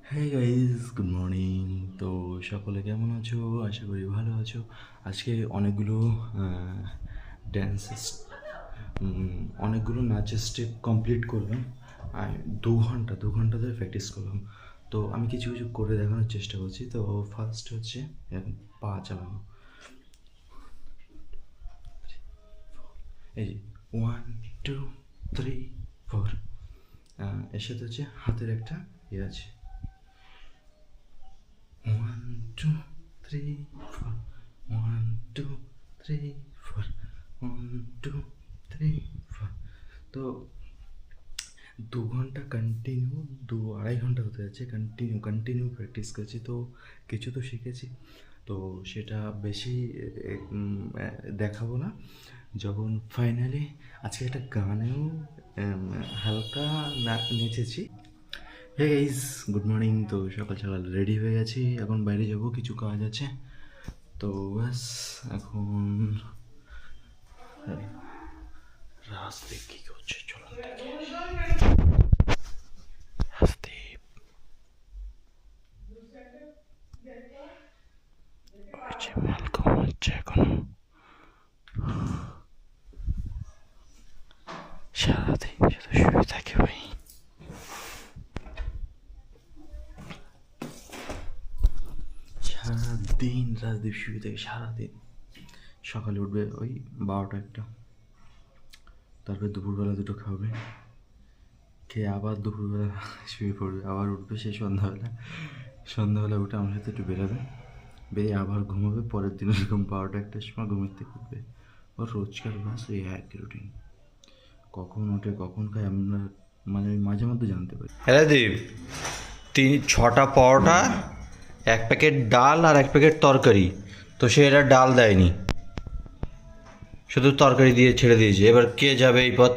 হ্যাঁ guys, good morning. তো সকলে কেমন আছো? আশা করি ভালো আছো। আজকে অনেকগুলো ড্যান্স অনেকগুলো নাচের স্টেপ কমপ্লিট করলাম। আর 2 ঘন্টা ধরে প্র্যাকটিস করলাম। তো আমি কিছু কিছু করে দেখানোর চেষ্টা করছি। তো ফার্স্ট হচ্ছে পা চালানো। এই যে 1 2 3 4। এর সাথে হচ্ছে হাতের একটা আছে 1 2 3 4, 1 2 3 4, 1 2 3 4। তো 2 ঘন্টা কন্টিনিউ, 2 2.5 ঘন্টা হতে যাচ্ছে কন্টিনিউ প্র্যাকটিস করছি। তো কিছু তো শিখেছি। তো সেটা বেশি দেখাবো না। যখন ফাইনালি আজকে একটা গানেও হালকা নেচেছি। Hey guys, good morning. তো সকাল সকাল রেডি হয়ে গেছি, এখন বাইরে যাব, কিছু কাজ আছে। তো ব্যাস এখন রাস্তায় কী করছে চলুন দেখি। রাস্তায় মাল ঘুমাচ্ছে এখনো। সারাদিন শুধু শুয়ে থাকে ভাই। সারাদিন রাজদীপ শুয়ে থাকে সারাদিন। সকালে উঠবে ওই 12টা 1টা, তারপরে দুপুরবেলা দুটো খাবে, খেয়ে আবার দুপুরবেলা শুয়ে পড়বে, আবার উঠবে সেই সন্ধ্যাবেলা উঠে আমার সাথে একটু বেরোবে, বেরিয়ে আবার ঘুমাবে, পরের দিন এরকম 12টা 1টার সময় ঘুমের থেকে উঠবে। ওর রোজকার বাস এই একই রুটিন। কখন ওঠে কখন খায় আমরা মানে মাঝে মধ্যে জানতে পারি। হ্যাঁ দীপ, 6টা পরোটা, 1 প্যাকেট ডাল আর 1 প্যাকেট তরকারি। তো সে এটা ডাল দেয়নি, শুধু তরকারি দিয়ে ছেড়ে দিয়েছে। এবার কে যাবে এই পথ?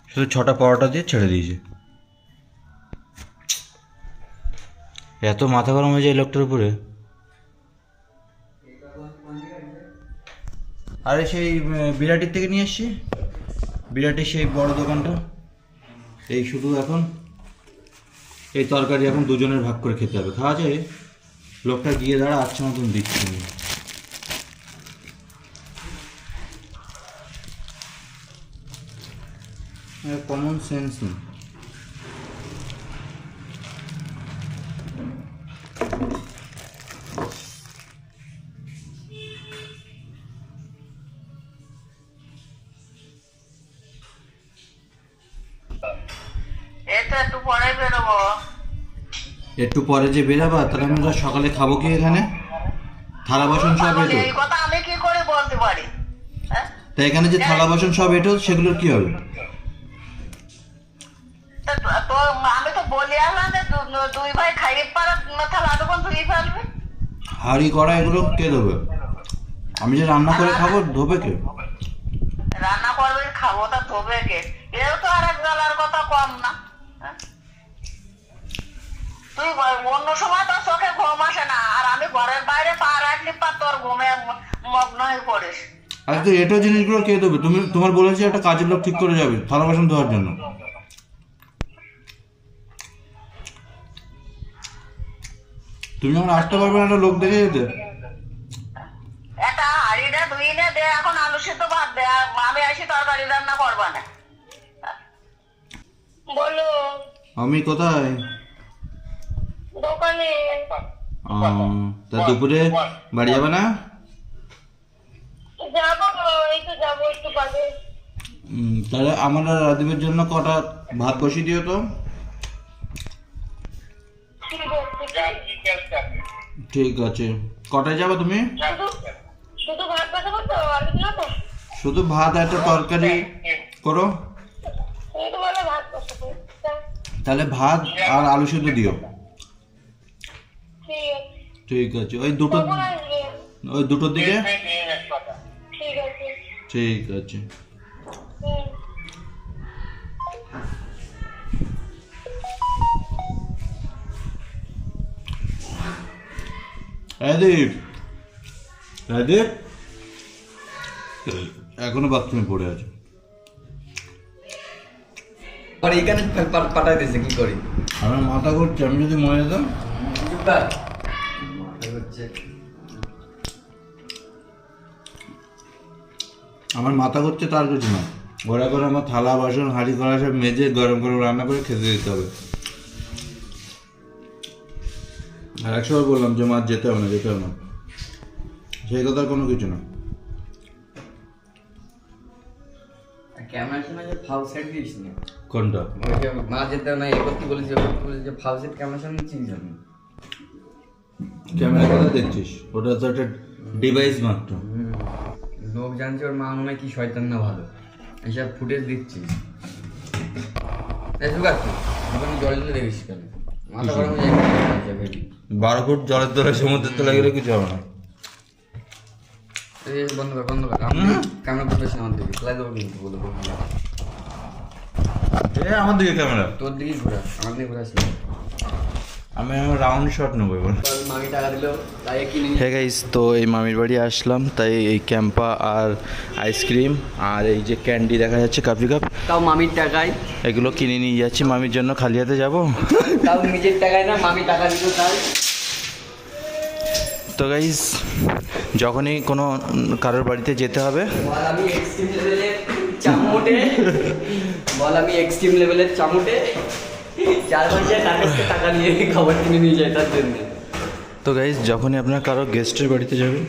শুধু 6টা পরোটা দিয়ে ছেড়ে দিয়েছে। এত মাথা গরম হয়ে যায় এই লোকটার উপরে। আরে সেই বিরাটির থেকে নিয়ে এসছি, বিরাটির সেই বড় দোকানটা। এই শুধু এখন এই তরকারি এখন দুজনের ভাগ করে খেতে হবে। খাওয়া যায়? লোকটা গিয়ে দাঁড়া, আচ্ছা মতন দিচ্ছি। কমন সেন্স নেই। একটু পরে যে বেরাবা, তাহলে আমরা সকালে খাবো কি এখানে? থালা বাসন সব এটো। এই কথা আমি কি করে বলতে পারি? হ্যাঁ? তা এখানে যে থালা বাসন সব এটো, সেগুলোর কি হবে? তো আমি তো বলি আসলাম যে দুই ভাই খাইয়ে পারা থালা তখন ধুয়ে ফেলবে। হাঁড়ি কড়া এগুলো কে ধোবে? আমি যে রান্না করে খাবো, ধোবে কে? রান্না করবে খাবো, তা ধোবে কে? এও তো আর এক বেলার কথা কম না। হ্যাঁ? তুই অন্য সময় তোর চোখে ঘুম আসে না, আর আমি ঘরের বাইরে পা রাখলি পা তোর ঘুমে মগ্ন হয়ে পড়িস। আরে তো এটো জিনিসগুলো কে ধোবে? তোমার বলেছি একটা কাজের লোক ঠিক করে যাবে থালা বাসন ধোয়ার জন্য। তুমি যখন আসতে পারবে না, একটা লোক দেখে যেতে। একটা হাড়িটা ধুই নে দে, এখন আলু সিদ্ধ ভাত দে, আর আমি আসি তরকারি রান্না করবা না। বলো। আমি কোথায়? দোকানে। তা দুপুরে বাড়ি যাবে না? যাবো, এই তো যাবো একটু বাদে। তাহলে আমার আর রাজীবের জন্য কটা ভাত বসিয়ে দিও তো। ঠিক আছে। কটায় যাবে তুমি? শুধু ভাত বাজাবো তো, আলু না তো? শুধু ভাত আর একটা তরকারি করো। তুমি তো বলে ভাত বসাবো। তাহলে ভাত আর আলু সিদ্ধ দিও। ঠিক আছে। ঠিক আছে, কখন আসবে? ওই দুটোর দিকে। ঠিক আছে। ঠিক আছে। হুম। রাজীব, রাজীব এখনো বাথরুমে পড়ে আছে। আর এখানে পাঠাই দিয়েছে কি করি আমার মাথা ঘুরছে, আমি যদি মরে যেতাম। আমার মাথা ঘুরছে তার কিছু না, ওরা করে আমার থালা বাসন হাঁড়ি করা সব মেজে গরম গরম রান্না করে খেতে দিতে হবে। আর একশোবার বললাম যে মাছ যেতে হবে না, যেতে হবে না, সেই কথার কোনো কিছু না। ক্যামেরার সময় যে ফাউ সেট দিস না কোনটা? ওই যে মা যেতে না এ করতে বলেছি ও করতে বলেছি, যে ফাউ সেট ক্যামেরার সামনে চিনিস আমি ক্যামেরা কথা দেখছিস, ওটা তো একটা ডিভাইস মাত্র। লোক জানছে ওর মা মনে হয় কি শয়তান না ভালো, এইসব ফুটেজ দিচ্ছিস। দোকানে জল দিলে দেখিস কেন মাথা গরম হয়ে যায় ভেবি 12 ফুট জলের তলায় সমুদ্রের তলায় গেলে কিছু হবে না। বন্ধ কর বন্ধ কর, আমি ক্যামেরা করতেছি আমার দিকে ফ্লাই দেবো কিন্তু বলবো আমার দিকে ক্যামেরা, তোর দিকেই ঘোরা, আমার দিকে ঘোরাস না। আমি আমার রাউন্ড শট নেবো এবার। মামি টাকা দিলো তাই কিনে হ্যাঁ গাইস, তো এই মামির বাড়ি আসলাম, তাই এই ক্যাম্পা আর আইসক্রিম আর এই যে ক্যান্ডি দেখা যাচ্ছে কাপি কাপ, তাও মামির টাকায়, এগুলো কিনে নিয়ে যাচ্ছি। মামির জন্য খালি হাতে যাবো? তাও নিজের টাকায় না, মামি টাকা দিল তাই। তো গাইস, যখনই কোনো কারোর বাড়িতে যেতে হবে, বল আমি এক্সট্রিম লেভেলের চামুটে, বল আমি এক্সট্রিম লেভেলের চামুটে 4 মাসে টাকা নিয়ে খাবার কিনে নিয়ে যায় তার জন্য। তো গাইস যখনই আপনার কারো গেস্টের বাড়িতে যাবেন,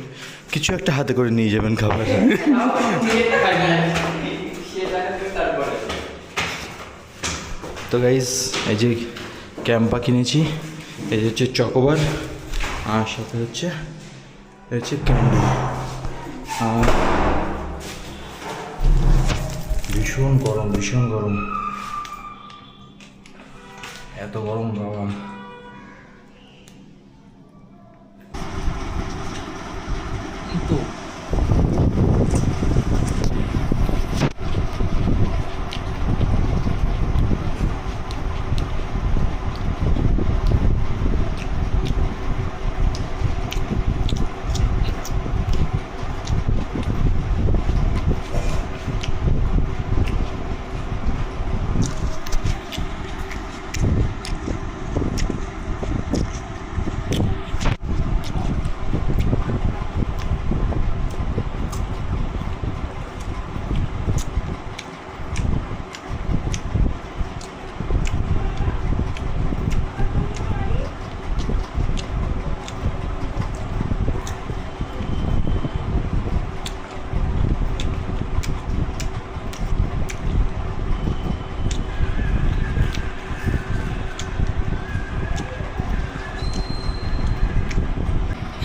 কিছু একটা হাতে করে নিয়ে যাবেন খাবার। তো গাইস এই যে ক্যাম্পা কিনেছি, এই যে হচ্ছে চকোবার, আর সাথে হচ্ছে ক্যান্ডি। আর ভীষণ গরম, ভীষণ গরম, এত গরম বাবা।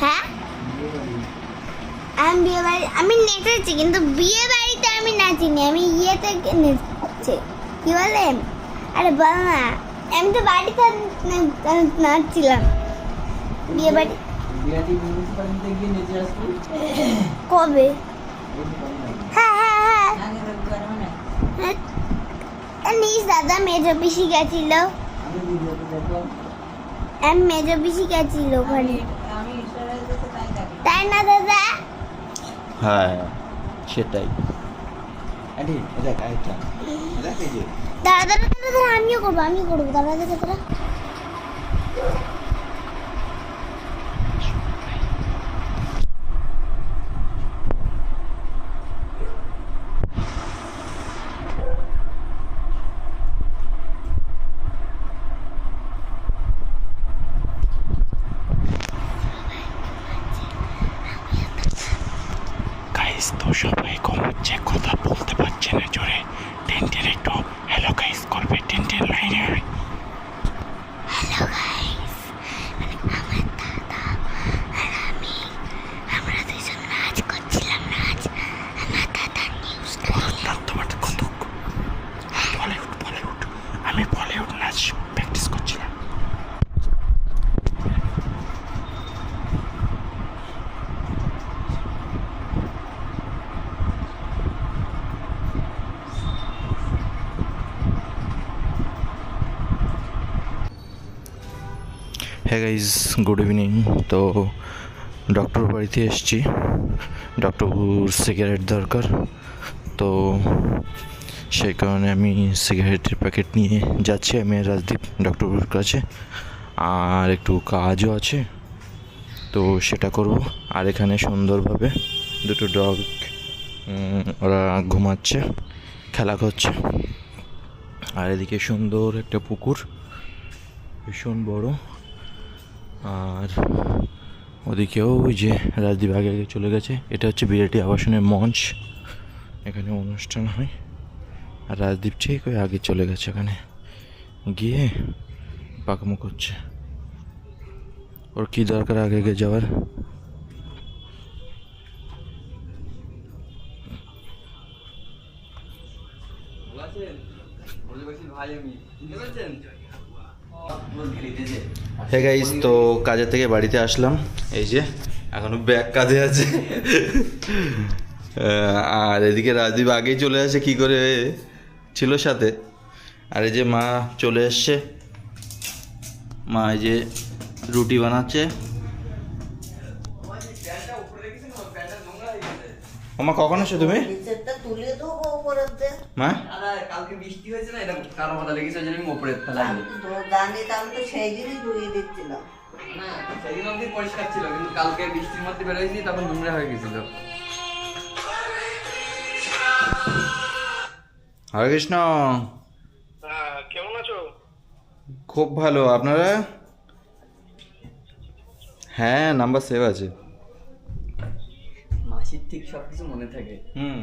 হ্যাঁ আমি বিয়ে বাড়ি আমি নেচেছি, কিন্তু বিয়ে বাড়িতে আমি নাচিনি, আমি ইয়েতে নেচেছি। কি বলে, আরে বল না, আমি তো বাড়িতে নাচছিলাম। বিয়ে বাড়ি কবে? হ্যাঁ হ্যাঁ হ্যাঁ নিস দাদা, মেজো পিসি গেছিল, মেজো পিসি গেছিল ওখানে, তাই না দাদা? হ্যাঁ সেটাই। দাদা দাদা দাদা আমিও করবো দাদা দাদা দাদা। গাইস তো সবাই ঘুমোচ্ছে, কথা বলতে পারছে না জোরে। টেন্টের একটু হ্যালো গাইস করবে, টেন্টের লাইনে। হ্যালো গাইস, আমার দাদা আর আমি, আমরা দুজন নাচ করছিলাম, নাচ আমার দাদার নিউজ লাইনে। তোমার কত বলিউড, আমি বলিউড নাচ প্র্যাকটিস করছিলাম। হ্যাঁ গাইজ, গুড ইভিনিং। তো ডক্টর বাড়িতে এসেছি, ডক্টরবাবুর সিগারেট দরকার। তো সেই কারণে আমি সিগারেটের প্যাকেট নিয়ে যাচ্ছি আমি আর রাজদীপ ডক্টরবাবুর কাছে। আর একটু কাজও আছে, তো সেটা করব। আর এখানে সুন্দরভাবে দুটো ডগ ওরা ঘুমাচ্ছে, খেলা করছে। আর এদিকে সুন্দর একটা পুকুর, ভীষণ বড়। আর ওদিকেও ওই যে রাজদীপ আগে আগে চলে গেছে। এটা হচ্ছে বিরাটি আবাসনের মঞ্চ, এখানে অনুষ্ঠান হয়। আর রাজদীপ ঠিক ওই আগে চলে গেছে, ওখানে গিয়ে পাকামো করছে। ওর কী দরকার আগে আগে যাওয়ার? হে গাইস, তো কাজের থেকে বাড়িতে আসলাম, এই যে এখনো ব্যাগ কাঁধে আছে। আর এদিকে রাজদীপ আগেই চলে আসে, কি করে ছিল সাথে। আর এই যে মা চলে এসছে, মা এই যে রুটি বানাচ্ছে। মা কখন এসো তুমি? মা কালকে বৃষ্টি হয়েছে না, এটা কারো মাথা লেগেছে, ওই জন্য আমি ওপরে ফেলাই। আমি তো জানি, আমি তো সেই দিনই ধুয়ে দিচ্ছিলাম। না সেদিন অব্দি পরিষ্কার ছিল, কিন্তু কালকে বৃষ্টির মধ্যে বেরোয়ছি তখন নোংরা হয়ে গেছিল। হরে কৃষ্ণ। কেমন আছো? খুব ভালো, আপনারা? হ্যাঁ, নাম্বার সেভ আছে। মাসির ঠিক সবকিছু মনে থাকে, হুম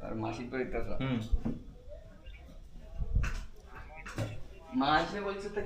আর মাসির পরীক্ষা হুম। মা এসে বলছে তো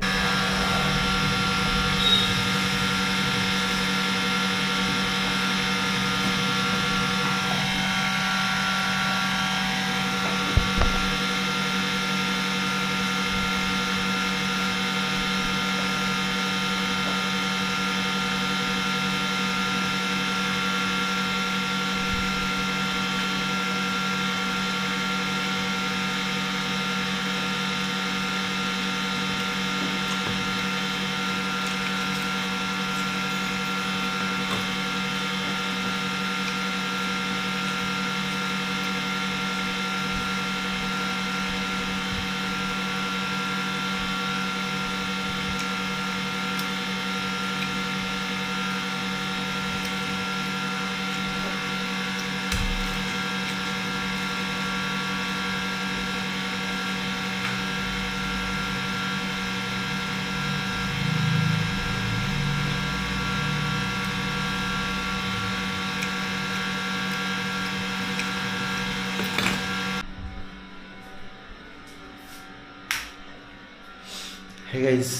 হে গাইস,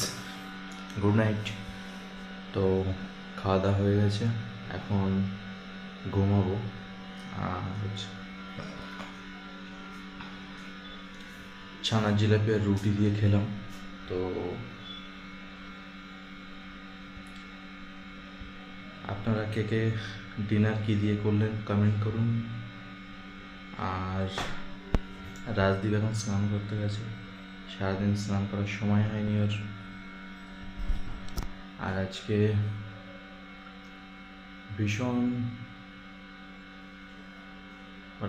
গুড নাইট। তো খাওয়া দাওয়া হয়ে গেছে, এখন ঘুমাবো। আর ছানার জিলাপি আর রুটি দিয়ে খেলাম। তো আপনারা কে কে ডিনার কী দিয়ে করলেন কমেন্ট করুন। আর রাজদীপ এখন স্নান করতে গেছে, সারাদিন স্নান করার সময় হয়নি ওর। আর আজকে ভীষণ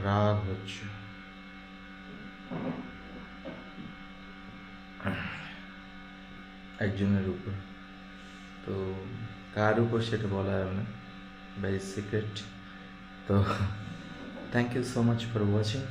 রাগ হচ্ছে। একজনের উপর, তো কার উপর সেটা বলা যাবে না, ভেরি সিক্রেট। তো thank you so much for watching.